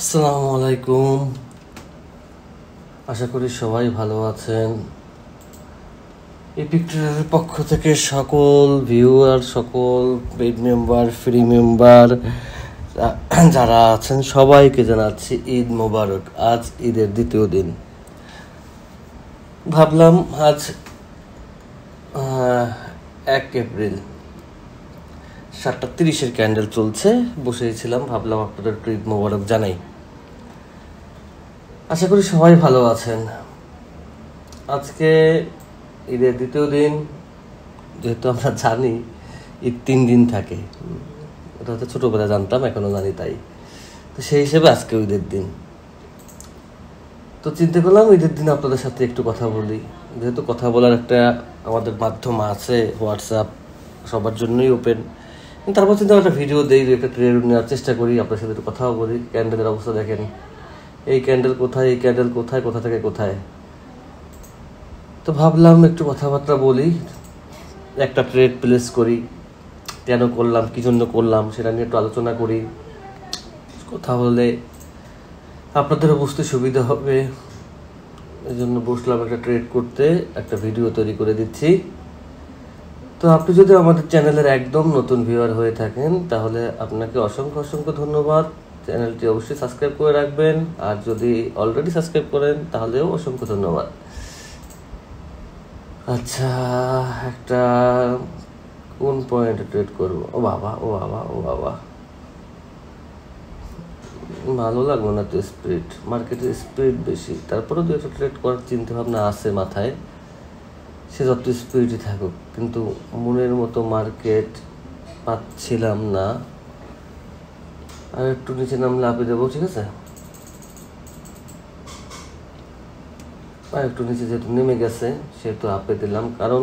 আসসালামু আলাইকুম। আশা করি সবাই ভালো আছেন। এপিক্টরের পক্ষ থেকে সকল ভিউয়ার, সকল পেইড মেম্বার, ফ্রি মেম্বার যারা আছেন সবাইকে জানাচ্ছি ঈদ মোবারক। আজ ঈদের দ্বিতীয় দিন। ভাবলাম আজ 1 এপ্রিল 7:30 ক্যান্ডেল চলছে, বসেছিলাম, ভাবলাম আপনাদের ঈদ মোবারক জানাই। আশা করি সবাই ভালো আছেন। আজকে ঈদের দ্বিতীয় দিন, যেহেতু আমরা জানি ঈদ 3 দিন থাকে, এটা হয়তো ছোটোবেলায় জানতাম, এখনও জানি, তাই তো সেই হিসেবে আজকে ঈদের দিন। তো চিন্তা করলাম ঈদের দিন আপনাদের সাথে একটু কথা বলি, যেহেতু কথা বলার একটা আমাদের মাধ্যম আছে, হোয়াটসঅ্যাপ সবার জন্যই ওপেন। তারপর চিন্তা একটা ভিডিও দিই, একটা ট্রেড নেওয়ার চেষ্টা করি, আপনার সাথে একটু কথাও বলি। ক্যান্ডেলের অবস্থা দেখেন, এই ক্যান্ডেল কোথায়, এই ক্যান্ডেল কোথায়, কোথা থেকে কোথায়। তো ভাবলাম একটু কথাবার্তা বলি, একটা ট্রেড প্লেস করি, কেন করলাম, কী জন্য করলাম সেটা নিয়ে একটু আলোচনা করি। কথা বলে আপনাদেরও বুঝতে সুবিধা হবে, এই জন্য বসলাম একটা ট্রেড করতে, একটা ভিডিও তৈরি করে দিচ্ছি। তো আপনি যদি আমাদের চ্যানেলের একদম নতুন ভিউয়ার হয়ে থাকেন তাহলে আপনাকে অসংখ্য অসংখ্য ধন্যবাদ। চ্যানেলটি অবশ্যই সাবস্ক্রাইব করে রাখবেন, আর যদি অলরেডি সাবস্ক্রাইব করেন তাহলেও অসংখ্য ধন্যবাদ। আচ্ছা, একটা কোন পয়েন্টে ট্রেড করবো? ও বাবা, ও বাবা, ও বাবা, ভালো লাগলো না তো। স্পিরিট, মার্কেটের স্পিরিট বেশি, তারপরেও দু একটা ট্রেড করার চিন্তা ভাবনা আছে মাথায়, সে যত স্পিরিটই থাকুক, কিন্তু মনের মতো মার্কেট পাচ্ছিলাম না। আর একটু নিচে নামলে আপে দেবো, ঠিক আছে? আর একটু নিচে যেহেতু নেমে গেছে সেহেতু আপে দিলাম, কারণ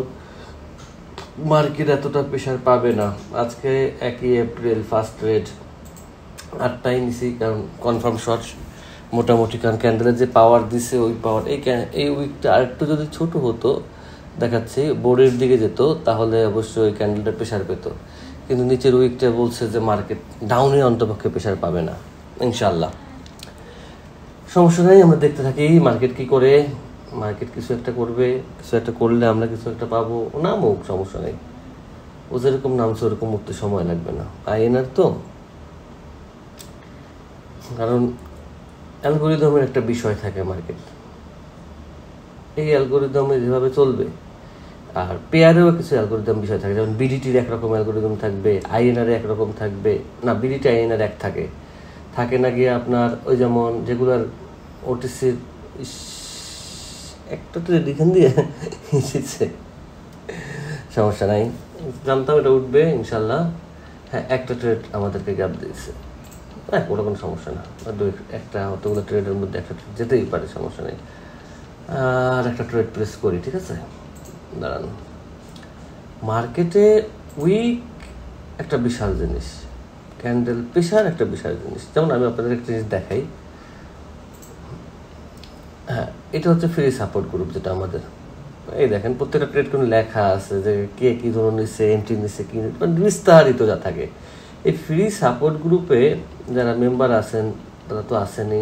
মার্কেট এতটা প্রেশার পাবে না। আজকে 1 এপ্রিল ফার্স্ট ট্রেড 8টাই নিছি, কারণ কনফার্ম শর্ট মোটামুটি, কারণ ক্যান্ডেলের যে পাওয়ার দিছে ওই পাওয়ার, এই উইকটা আরেকটু যদি ছোট হতো, দেখাচ্ছি বোর্ডের দিকে যেত, তাহলে অবশ্যই ওই ক্যান্ডেলটা প্রেশার পেত। কিন্তু নিচের উইকটা বলছে যে মার্কেট ডাউনে অন্তপক্ষে প্রেশার পাবে না, ইনশাল্লাহ। সমস্যা নেই, আমরা দেখতে থাকি মার্কেট কি করে। মার্কেট কিছু একটা করবে, কিছু একটা করলে আমরা কিছু একটা পাবো, ও নামুক, সমস্যা নেই। ও যেরকম নামছে ওরকম উঠতে সময় লাগবে না, আইএনআর তো। কারণ অ্যালগোরিদমের একটা বিষয় থাকে মার্কেট, এই অ্যালগোরিদমে যেভাবে চলবে। আর পেয়ারেও কিছু অ্যালগোরিদম বিষয় থাকে, যেমন বিডিটির একরকম অ্যালগোরিদম থাকবে, আইএনআর একরকম থাকবে না, বিডিটি আইএনআর এক থাকে না গিয়ে আপনার ওই যেমন যেগুলোর ওটিসির একটা ট্রেড এখান দিয়ে এসেছে, সমস্যা নাই, জানতাম এটা উঠবে ইনশাল্লাহ। হ্যাঁ, একটা ট্রেড আমাদেরকে গ্যাপ দিয়েছে, হ্যাঁ, ওটা কোনো সমস্যা না। একটা অতগুলো ট্রেডের মধ্যে একটা ট্রেড যেতেই পারে, সমস্যা নেই। আর একটা ট্রেড প্লেস করি, ঠিক আছে? দাঁড়ান, মার্কেটে উইক একটা বিশাল জিনিস, ক্যান্ডেল প্রেশার একটা বিশাল জিনিস। যেমন আমি আপনাদের একটা জিনিস দেখাই, হ্যাঁ, এটা হচ্ছে ফ্রি সাপোর্ট গ্রুপ, যেটা আমাদের, এই দেখেন প্রত্যেকটা ট্রেড কোনো লেখা আছে যে কে কী ধরুন নিচ্ছে, এন্ট্রি নিচ্ছে, কী বিস্তারিত যা থাকে। এই ফ্রি সাপোর্ট গ্রুপে যারা মেম্বার আছেন তারা তো আসেনি,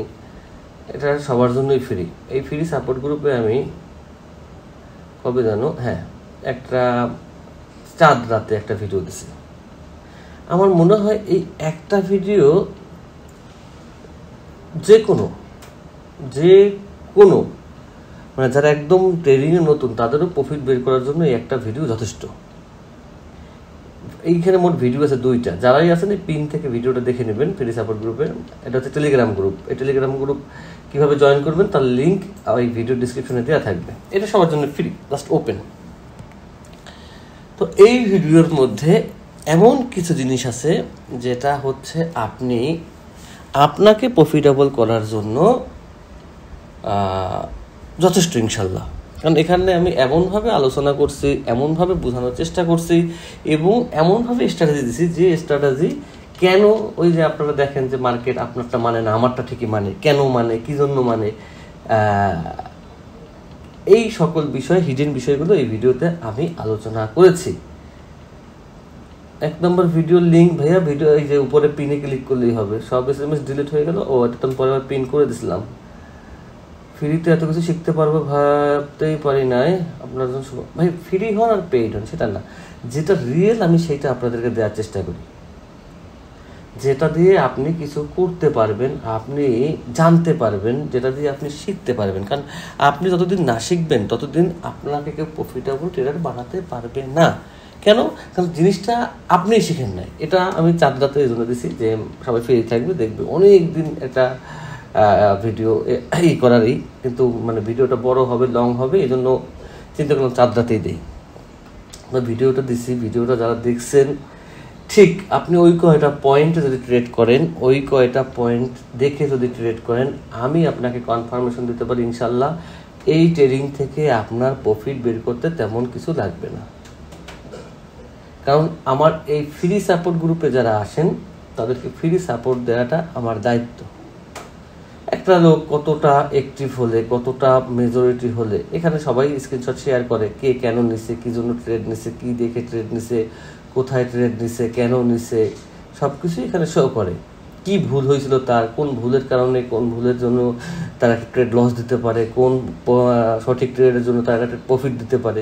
এটা সবার জন্যই ফ্রি। এই ফ্রি সাপোর্ট গ্রুপে আমি কবে জানো, হ্যাঁ, একটা চাঁদ রাতে একটা ভিডিও দিছি। আমার মনে হয় এই একটা ভিডিও যে কোনো মানে যারা একদম ট্রেডিংয়ে নতুন তাদেরও প্রফিট বের করার জন্য এই একটা ভিডিও যথেষ্ট। এইখানে মোট ভিডিও আছে 2টা, যারাই আছেন এই পিন থেকে ভিডিওটা দেখে নেবেন। ফ্রি সাপোর্ট গ্রুপে, এটা হচ্ছে টেলিগ্রাম গ্রুপ। এই টেলিগ্রাম গ্রুপ কীভাবে জয়েন করবেন তার লিঙ্ক এই ভিডিও ডিসক্রিপশনে দেওয়া থাকবে, এটা সবার জন্য ফ্রি, জাস্ট ওপেন। তো এই ভিডিওর মধ্যে এমন কিছু জিনিস আছে যেটা হচ্ছে আপনাকে প্রফিটেবল করার জন্য যথেষ্ট, ইনশাল্লাহ। কারণ এখানে আমি এমনভাবে আলোচনা করছি, এমনভাবে বোঝানোর চেষ্টা করছি, এবং এমনভাবে স্ট্র্যাটেজি দিছি যে স্ট্র্যাটেজি কেন, ওই যে আপনারা দেখেন যে মার্কেট আপনারটা মানে না, আমারটা ঠিকই মানে, কেন মানে, কী জন্য মানে, এই সকল বিষয়, হিডেন বিষয়গুলো এই ভিডিওতে আমি আলোচনা করেছি। 1 নম্বর ভিডিও লিঙ্ক ভাইয়া, ভিডিও এই যে উপরে পিনে ক্লিক করলেই হবে, সব SMS ডিলিট হয়ে গেল। ও এতক্ষণ পরে আবার পিন করে দিছিলাম। ফ্রিতে এত কিছু শিখতে পারবো ভাবতেই পারি নাই। আপনার জন্য ভাই ফ্রি হন আর পেইড হন সেটা না, যেটা রিয়েল আমি সেইটা আপনাদেরকে দেওয়ার চেষ্টা করি, যেটা দিয়ে আপনি কিছু করতে পারবেন, আপনি জানতে পারবেন, যেটা দিয়ে আপনি শিখতে পারবেন। কারণ আপনি যতদিন না শিখবেন ততদিন আপনাকে কেউ প্রফিটেবল ট্রেডার বানাতে পারবে না। কেন? কারণ জিনিসটা আপনি শিখেন নাই। এটা আমি চাঁদরাতে এই জন্য দিছি যে সবাই ফ্রি থাকবে, দেখবে অনেক দিন একটা ভিডিও করারই, কিন্তু মানে ভিডিওটা বড় হবে, লং হবে, এই জন্য চিন্তা করলাম চাঁদরাতেই দিই। ভিডিওটা দিছি, ভিডিওটা যারা দেখছেন ঠিক আপনি ওই কয়টা পয়েন্টে যদি ট্রেড করেন, ওই কয়টা পয়েন্ট দেখে যদি ট্রেড করেন, আমি আপনাকে কনফার্মেশন দিতে পারি ইনশাল্লাহ এই ট্রেডিং থেকে আপনার প্রফিট বের করতে তেমন কিছু লাগবে না। কারণ আমার এই ফ্রি সাপোর্ট গ্রুপে যারা আসেন তাদেরকে ফ্রি সাপোর্ট দেওয়াটা আমার দায়িত্ব। একটা লোক কতটা অ্যাক্টিভ হলে, কতটা মেজরিটি হলে, এখানে সবাই স্ক্রিনশট শেয়ার করে, কে কেন নিছে, কী জন্য ট্রেড নিছে, কী দেখে ট্রেড নিছে, কোথায় ট্রেড নিছে, কেন নিছে, সব কিছু এখানে শো করে। কি ভুল হয়েছিল তার, কোন ভুলের কারণে, কোন ভুলের জন্য তারা একটা ট্রেড লস দিতে পারে, কোন সঠিক ট্রেডের জন্য তারা একটা প্রফিট দিতে পারে।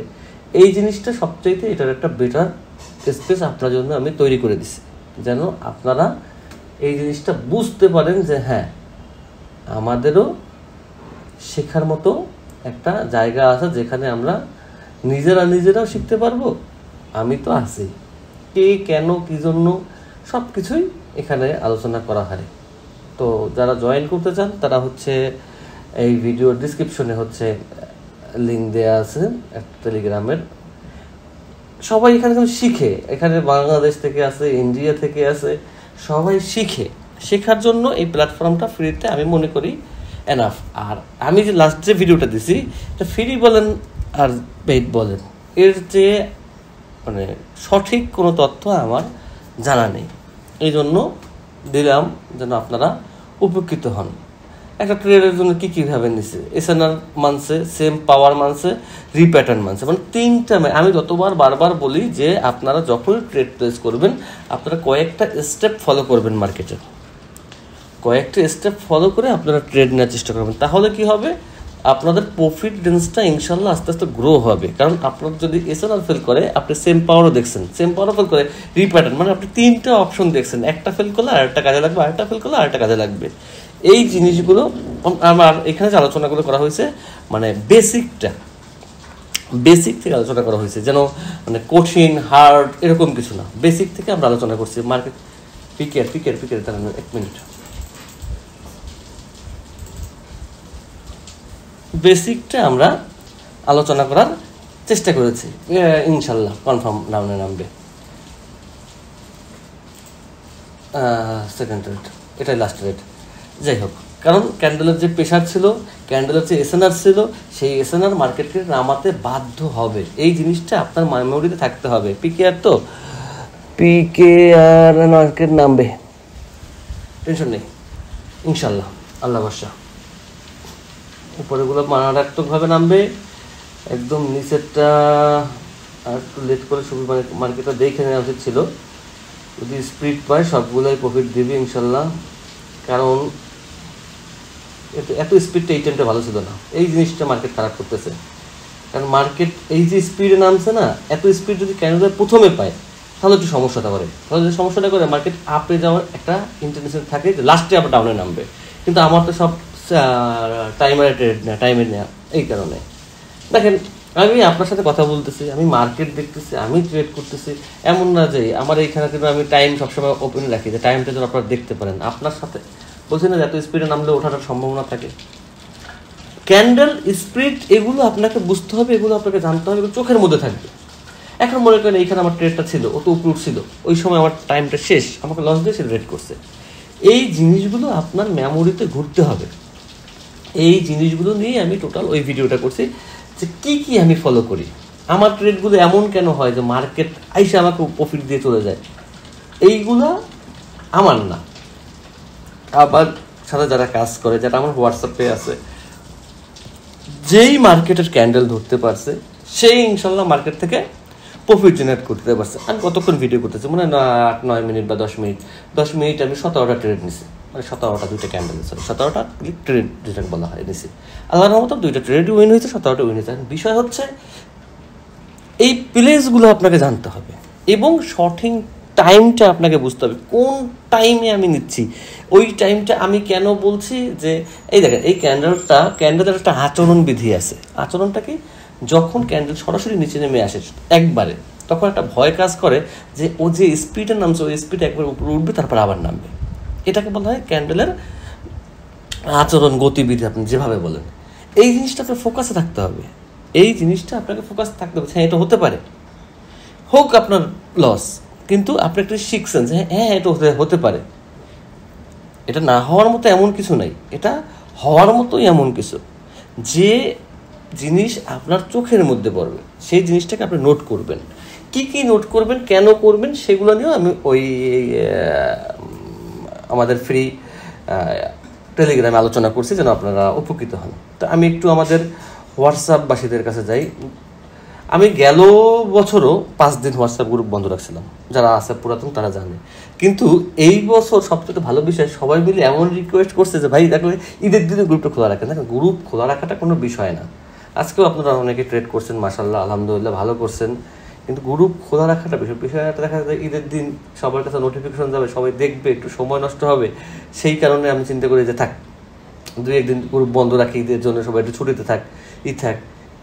এই জিনিসটা সবচাইতে এটার একটা বেটার স্পেস আপনার জন্য আমি তৈরি করে দিছি, যেন আপনারা এই জিনিসটা বুঝতে পারেন যে হ্যাঁ আমাদেরও শেখার মতো একটা জায়গা আছে যেখানে আমরা নিজেরাও শিখতে পারবো। আমি তো আছি, কে কেন কী জন্য সব কিছুই এখানে আলোচনা করা হয়। তো যারা জয়েন করতে চান তারা হচ্ছে এই ভিডিওর ডিসক্রিপশনে হচ্ছে লিঙ্ক দেওয়া আছে একটা টেলিগ্রামের। সবাই এখানে কিন্তু শিখে, এখানে বাংলাদেশ থেকে আছে, ইন্ডিয়া থেকে আছে, সবাই শিখে। শেখার জন্য এই প্ল্যাটফর্মটা ফ্রিতে আমি মনে করি এনাফ। আর আমি যে লাস্ট যে ভিডিওটা দিছি এটা ফ্রি বলেন আর পেইড বলেন, এর যে মানে সঠিক কোনো তথ্য আমার জানা নেই, এই জন্য দিলাম যেন আপনারা উপকৃত হন। একটা ট্রেডের জন্য কীভাবে নিছে, এসএনআর মানছে, সেম পাওয়ার মানছে, রিপ্যাটার্ন মানছে, মানে তিনটা। আমি যতবার বারবার বলি যে আপনারা যখনই ট্রেড প্লেস করবেন আপনারা কয়েকটা স্টেপ ফলো করবেন, মার্কেটে কয়েকটা স্টেপ ফলো করে আপনারা ট্রেড নেওয়ার চেষ্টা করবেন। তাহলে কি হবে, আপনাদের প্রফিট রেঞ্জটা ইনশাল্লাহ আস্তে আস্তে গ্রো হবে। কারণ আপনার যদি এসএনআর ফেল করে, আপনি সেম পাওয়ারও দেখছেন, সেম পাওয়ারও ফেল করে, রিপ্যাটার্ন, মানে আপনি তিনটা অপশন দেখছেন, একটা ফেল করলে আরেকটা কাজে লাগবে, আরেকটা ফেল করলে আরেকটা কাজে লাগবে। এই জিনিসগুলো আমার এখানে যে আলোচনাগুলো করা হয়েছে মানে বেসিক থেকে আলোচনা করা হয়েছে, যেন মানে কঠিন হার্ড এরকম কিছু না, বেসিক থেকে আমরা আলোচনা করছি। মার্কেট পিকের তার 1 মিনিট, বেসিকটা আমরা আলোচনা করার চেষ্টা করেছি। ইনশাল্লাহ কনফার্ম ডাউনে নামবে। সেকেন্ড রেট, এটাই লাস্ট রেট। যাই হোক, কারণ ক্যান্ডেলের যে প্রেশার ছিল, ক্যান্ডেলের যে এসএনআর ছিল, সেই এসএনআর মার্কেটকে নামাতে বাধ্য হবে। এই জিনিসটা আপনার মেমোরিতে থাকতে হবে। পিকেআর মার্কেট নামবে, টেনশন নেই ইনশাল্লাহ, আল্লাহ ভরসা। উপরেগুলো মারাত্মকভাবে নামবে, একদম নিচেরটা আর একটু লেট করে সবুজ মার্কেটটা দেখে নেওয়া উচিত ছিল। যদি স্পিড পায় সবগুলোই প্রফিট দিবে ইনশাল্লাহ, কারণ এত স্পিডটা এই টাইমটা ভালো ছিল না। এই জিনিসটা মার্কেট খারাপ করতেছে, কারণ মার্কেট এই যে স্পিডে নামছে না, এত স্পিড যদি ক্যান্ডেল প্রথমে পায় তাহলে একটু সমস্যাটা করে। তাহলে যে সমস্যাটা করে মার্কেট আপে যাওয়ার একটা ইন্টেনশন থাকে যে লাস্টে আবার ডাউনে নামবে, কিন্তু আমার তো সব টাইমারে ট্রেড নেওয়া, টাইমে নেওয়া। এই কারণে দেখেন আমি আপনার সাথে কথা বলতেছি, আমি মার্কেট দেখতেছি, আমি ট্রেড করতেছি, এমন না যে আমার এইখানে কিন্তু আমি টাইম সবসময় ওপেন রাখি যে টাইমটা যেন আপনারা দেখতে পারেন। আপনার সাথে বলছি না যে এত স্পিডে নামলে ওঠার সম্ভাবনা থাকে। ক্যান্ডেল স্পিড এগুলো আপনাকে বুঝতে হবে, এগুলো আপনাকে জানতে হবে, এগুলো চোখের মধ্যে থাকবে। এখন মনে করেন এইখানে আমার ট্রেডটা ছিল, ও তো উপর ছিল, ওই সময় আমার টাইমটা শেষ, আমাকে লস দিয়ে সে ট্রেড করছে। এই জিনিসগুলো আপনার মেমোরিতে ঘুরতে হবে। এই জিনিসগুলো নিয়ে আমি টোটাল ওই ভিডিওটা করছি যে কি আমি ফলো করি। আমার ট্রেডগুলো এমন কেন হয় যে মার্কেট আইসে আমাকে প্রফিট দিয়ে চলে যায়, এইগুলো আমার না। আবার সাথে যারা কাজ করে, যারা আমার হোয়াটসঅ্যাপে আছে, যেই মার্কেটের ক্যান্ডেল ধরতে পারছে সেই ইনশাল্লাহ মার্কেট থেকে প্রফিট জেনারেট করতে পারছে। আমি কতক্ষণ ভিডিও করতেছি, মানে 8-9 মিনিট বা 10 মিনিট আমি 17টা ট্রেড নিছি, মানে 17টা 2টা ক্যান্ডেল, সরি 17টা ট্রেড যেটা বলা হয় নিছি। আল্লাহর রহমতে 2টা ট্রেড উইন হয়েছে, 17টা উইন হয়েছে। বিষয় হচ্ছে এই প্লেসগুলো আপনাকে জানতে হবে এবং সঠিক টাইমটা আপনাকে বুঝতে হবে, কোন টাইমে আমি নিচ্ছি। ওই টাইমটা আমি কেন বলছি যে এই দেখেন এই ক্যান্ডেলের একটা আচরণ বিধি আছে। আচরণটা কি, যখন ক্যান্ডেল সরাসরি নিচে নেমে আসে একবারে, তখন একটা ভয় কাজ করে যে ও যে স্পিডে নামছে ওই স্পিডে একবার উপরে উঠবে তারপর আবার নামবে। এটাকে বলা হয় ক্যান্ডেলের আচরণ, গতিবিধি, আপনি যেভাবে বলেন। এই জিনিসটা আপনার ফোকাসে থাকতে হবে, এই জিনিসটা আপনাকে ফোকাস থাকতে হবে। হ্যাঁ, এটা হতে পারে, হোক আপনার লস, কিন্তু আপনি একটা শিখছেন যে হ্যাঁ এটা হতে পারে। এটা না হওয়ার মতো এমন কিছু নাই, এটা হওয়ার মতোই এমন কিছু। যে জিনিস আপনার চোখের মধ্যে পড়বে সেই জিনিসটাকে আপনি নোট করবেন। কি কি নোট করবেন, কেন করবেন, সেগুলো নিয়েও আমি ওই আমাদের ফ্রি টেলিগ্রামে আলোচনা করছি, যেন আপনারা উপকৃত হন। তো আমি একটু আমাদের হোয়াটসঅ্যাপবাসীদের কাছে যাই। আমি গেল বছরও 5 দিন হোয়াটসঅ্যাপ গ্রুপ বন্ধ রাখছিলাম, যারা আছে পুরাতন তারা জানে। কিন্তু এই বছর সবচেয়ে ভালো বিষয়, সবাই মিলে এমন রিকোয়েস্ট করছে যে ভাই দেখলে ঈদের দিনে গ্রুপটা খোলা রাখেন। দেখেন, গ্রুপ খোলা রাখাটা কোনো বিষয় না। আজকেও আপনারা অনেকে ট্রেড করছেন, মাশাআল্লাহ, আলহামদুলিল্লাহ, ভালো করছেন। কিন্তু গ্রুপ খোলা রাখাটা বিষয়টা দেখা যায় ঈদের দিন সবার কাছে নোটিফিকেশন যাবে, সবাই দেখবে, একটু সময় নষ্ট হবে। সেই কারণে আমি চিন্তা করি যে থাক 2-1 দিন গ্রুপ বন্ধ রাখি, ঈদের জন্য সবাই একটু ছুটিতে থাক।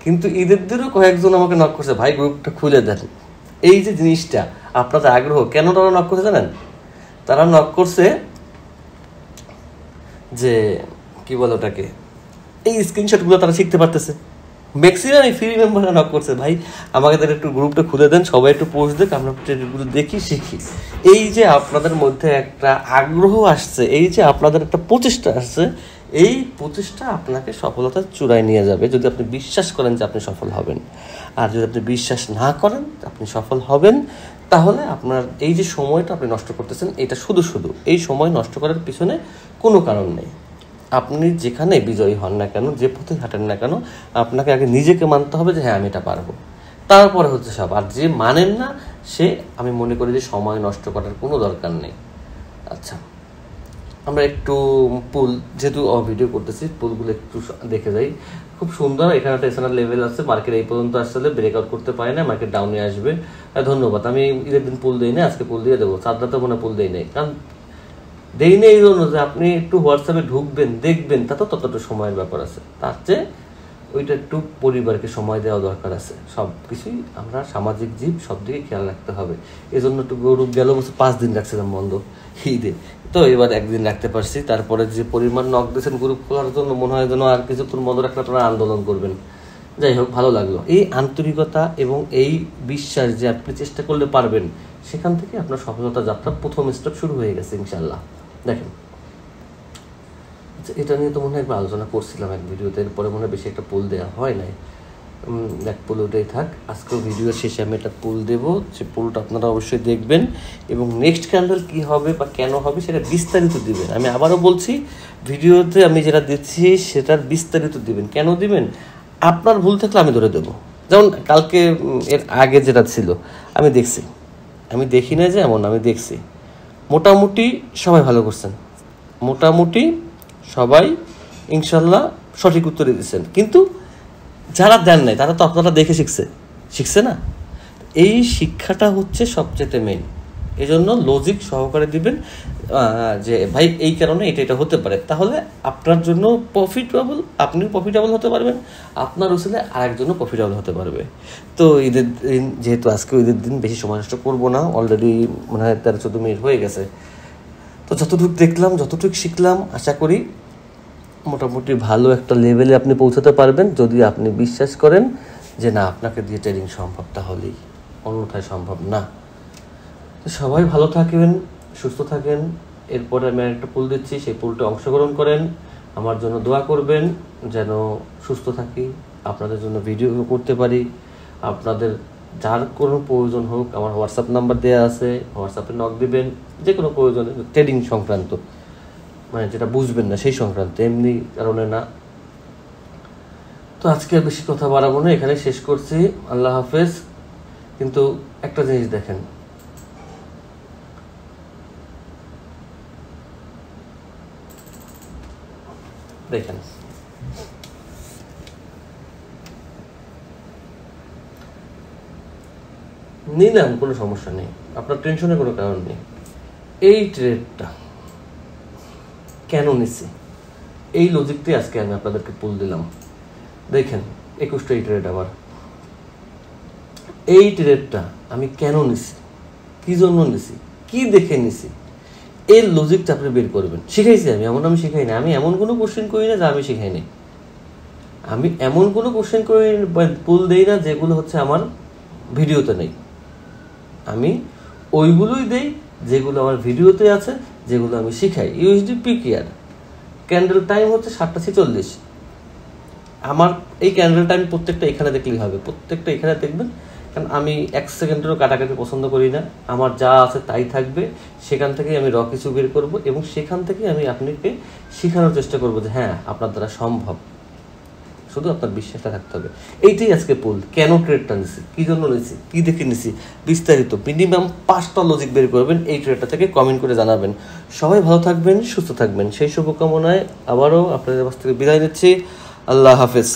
কিন্তু ঈদের দিনও কয়েকজন আমাকে নক করছে, ভাই গ্রুপটা খুলে দেন। এই যে জিনিসটা আপনাদের আগ্রহ, কেন তারা নক করছে জানেন? তারা নক করছে যে কি বলে ওটাকে, এই স্ক্রিনশটগুলো তারা শিখতে পারতেছে। ম্যাক্সিমাম এই ফ্রি মেম্বাররা নক করছে, ভাই আমাকে একটু গ্রুপটা খুলে দেন, সবাই একটু পোস্ট দেখ, আমরা ট্রেডগুলো দেখি, শিখি। এই যে আপনাদের মধ্যে একটা আগ্রহ আসছে, এই যে আপনাদের একটা প্রচেষ্টা আসছে, এই প্রচেষ্টা আপনাকে সফলতার চূড়ায় নিয়ে যাবে যদি আপনি বিশ্বাস করেন যে আপনি সফল হবেন। আর যদি আপনি বিশ্বাস না করেন আপনি সফল হবেন, তাহলে আপনার এই যে সময়টা আপনি নষ্ট করতেছেন, এটা শুধু এই সময় নষ্ট করার পিছনে কোনো কারণ নেই। আপনি যেখানে বিজয়ী হন না কেন, যে পথে হাঁটেন না কেন, আপনাকে আগে নিজেকে মানতে হবে যে হ্যাঁ আমি এটা পারবো, তারপরে হচ্ছে সব। আর যে মানেন না সে, আমি মনে করি যে সময় নষ্ট করার কোনো দরকার নেই। আচ্ছা, আমরা একটু পুল, যেহেতু ভিডিও করতেছি, পুলগুলো একটু দেখে যাই। খুব সুন্দর, এখানে একটা এসএনআর লেভেল আছে। মার্কেট এই পর্যন্ত আসলে ব্রেকআউট করতে পারে না, মার্কেট ডাউনে আসবে। ধন্যবাদ। আমি ঈদের দিন পুল দিই না, আজকে পুল দিয়ে দেবো। চাঁদরাতে মনে পুল দেই নাই, কারণ দেই না এই জন্য যে আপনি একটু হোয়াটসঅ্যাপে ঢুকবেন, দেখবেন, তা তো ততটা সময়ের ব্যাপার আছে। তার চেয়ে ওইটা একটু পরিবারকে সময় দেওয়া দরকার আছে। সব কিছুই আমরা সামাজিক জীব, সব দিকে খেয়াল রাখতে হবে। এই জন্য একটু গ্রুপ গেল বছর 5 দিন রাখছিলাম বন্ধ ঈদে, তো এবার 1 দিন রাখতে পারছি। তারপরে যে পরিমাণ নক দিয়েছেন গ্রুপ খোলার জন্য, মনে হয় যেন আর কিছুক্ষণ বন্ধ রাখলে আপনারা আন্দোলন করবেন। যাই হোক, ভালো লাগলো। এই আন্তরিকতা এবং এই বিশ্বাস যে আপনি চেষ্টা করলে পারবেন, সেখান থেকে আপনার সফলতা যাত্রা প্রথম স্টেপ শুরু হয়ে গেছে ইনশাল্লাহ। দেখেন, এটা নিয়ে তো মনে হয় একবার আলোচনা করছিলাম এক ভিডিওতে, এরপরে মনে হয় বেশি একটা পোল দেওয়া হয় নাই। এক পোল ওটাই থাক। আজকেও ভিডিওর শেষে আমি একটা পোল দেবো, যে পোলটা আপনারা অবশ্যই দেখবেন এবং নেক্সট ক্যান্ডেল কী হবে বা কেন হবে সেটা বিস্তারিত দিবেন। আমি আবারও বলছি, ভিডিওতে আমি যেটা দিচ্ছি সেটার বিস্তারিত দিবেন। কেন দিবেন? আপনার ভুল থাকলে আমি ধরে দেবো। যেমন কালকে এর আগে যেটা ছিল আমি দেখছি, আমি দেখি না যে এমন, আমি দেখছি মোটামুটি সবাই ভালো করছেন, মোটামুটি সবাই ইনশাল্লাহ সঠিক উত্তরে দিচ্ছেন। কিন্তু যারা দেন নাই তারা তো আপনারা দেখে শিখছে না। এই শিক্ষাটা হচ্ছে সবচেয়ে মেইন। এই জন্য লজিক সহকারে দিবেন যে ভাই এই কারণে এটা হতে পারে, তাহলে আপনার জন্য প্রফিটেবল, আপনিও প্রফিটেবল হতে পারবেন, আপনার উচিলে আরেকজনও প্রফিটেবল হতে পারবে। তো ঈদের দিন, যেহেতু আজকে ঈদের দিন, বেশি সময় নষ্ট করবো না, অলরেডি মনে হয় 13-14 মিনিট হয়ে গেছে। তো যতটুকু দেখলাম, যতটুকু শিখলাম, আশা করি মোটামুটি ভালো একটা লেভেলে আপনি পৌঁছাতে পারবেন যদি আপনি বিশ্বাস করেন যে না আপনাকে দিয়ে ট্রেডিং সম্ভব, তাহলেই, অন্যথায় সম্ভব না। তো সবাই ভালো থাকবেন, সুস্থ থাকেন। এরপরে আমি একটা পুল দিচ্ছি, সেই পুলটা অংশগ্রহণ করেন, আমার জন্য দোয়া করবেন যেন সুস্থ থাকি, আপনাদের জন্য ভিডিও করতে পারি। আপনাদের যার কোনো প্রয়োজন হোক, আমার হোয়াটসঅ্যাপ নাম্বার দেওয়া আছে, হোয়াটসঅ্যাপে নক দিবেন, যে কোনো প্রয়োজনে, ট্রেডিং সংক্রান্ত, মানে যেটা বুঝবেন না সেই সংক্রান্ত, এমনি কারণে না। তো আজকে বেশি কথা বাড়াবো না, এখানে শেষ করছি। আল্লাহ হাফেজ। কিন্তু একটা জিনিস দেখেন, নিলাম, কোনো সমস্যা নেই, আপনার টেনশনের কোনো কারণ নেই। এই ট্রেডটা কেন নিছি, এই লজিকটাই আজকে আমি আপনাদেরকে পুল দিলাম। দেখেন 21টা এই ট্রেড, আবার এই ট্রেডটা আমি কেন নিছি, কি জন্য নিছি, কি দেখে নিছি, এর লজিকটা আপনি বের করবেন। শিখাইছি আমি শিখাই না, আমি এমন কোনো কোশ্চেন করি না যা আমি শিখাই নাই, আমি এমন কোনো কোশ্চেন করি পুল দেই না যেগুলো হচ্ছে আমার ভিডিওতে নেই, আমি ওইগুলোই দেই যেগুলো আমার ভিডিওতে আছে, যেগুলো আমি শিখাই। ইউএসডি পিকিআর ক্যান্ডেল টাইম হচ্ছে 7:46। আমার এই ক্যান্ডেল টাইম প্রত্যেকটা এখানে দেখলেই হবে, প্রত্যেকটা এখানে দেখবেন, কারণ আমি 1 সেকেন্ডেরও কাটাকাটি পছন্দ করি না। আমার যা আছে তাই থাকবে, সেখান থেকেই আমি কিছু বের করবো এবং সেখান থেকেই আমি আপনাকে শেখানোর চেষ্টা করবো যে হ্যাঁ আপনার দ্বারা সম্ভব, শুধু আপনার বিশ্বাসটা থাকতে হবে। এইটাই আজকে পুল। কেন ট্রেডটা নিছি, কি জন্য নিছি, কি দেখে নিছি, বিস্তারিত মিনিমাম 5টা লজিক বের করবেন, এই ট্রেডটা থেকে কমেন্ট করে জানাবেন। সবাই ভালো থাকবেন, সুস্থ থাকবেন, সেই শুভকামনায় আবারও আপনাদের কাছ থেকে বিদায় নিচ্ছি। আল্লাহ হাফেজ।